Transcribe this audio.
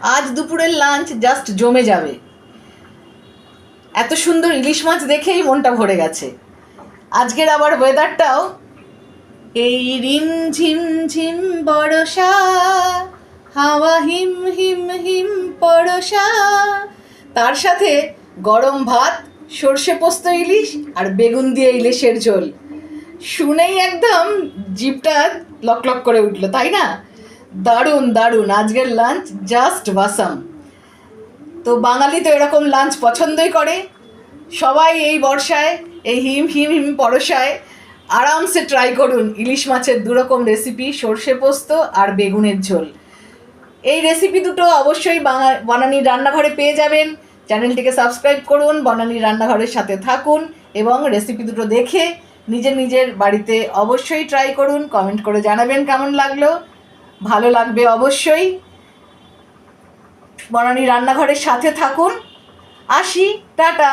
আজ দুপুরের lunch just জমে যাবে। এত সুন্দর ইলিশ মাছ দেখেই মনটা ভরে গেছে। আজকের আবার ওয়েদারটাও এই রিম ঝিম ঝিম বর্ষা, হাওয়া হিম হিম হিম পরশা, তার সাথে গরম ভাত, সর্ষে পোস্ত ইলিশ আর বেগুন দিয়ে ইলিশের ঝোল। শুনেই একদম জিভটা লকলক করে উঠলো, তাই না? দারুণ দারুণ, আজকের লাঞ্চ জাস্ট বাসাম। তো বাঙালি তো এরকম লাঞ্চ পছন্দই করে। সবাই এই বর্ষায়, এই হিম হিম হিম পরশায় আরামসে ট্রাই করুন ইলিশ মাছের দুরকম রেসিপি, সর্ষে পোস্ত আর বেগুনের ঝোল। এই রেসিপি দুটো অবশ্যই বনানীর রান্নাঘরে পেয়ে যাবেন। চ্যানেলটিকে সাবস্ক্রাইব করুন, বনানীর রান্নাঘরের সাথে থাকুন এবং রেসিপি দুটো দেখে নিজের নিজের বাড়িতে অবশ্যই ট্রাই করুন। কমেন্ট করে জানাবেন কেমন লাগলো। ভালো লাগবে অবশ্যই। বনানীর রান্নাঘরের সাথে থাকুন। আসি, টাটা।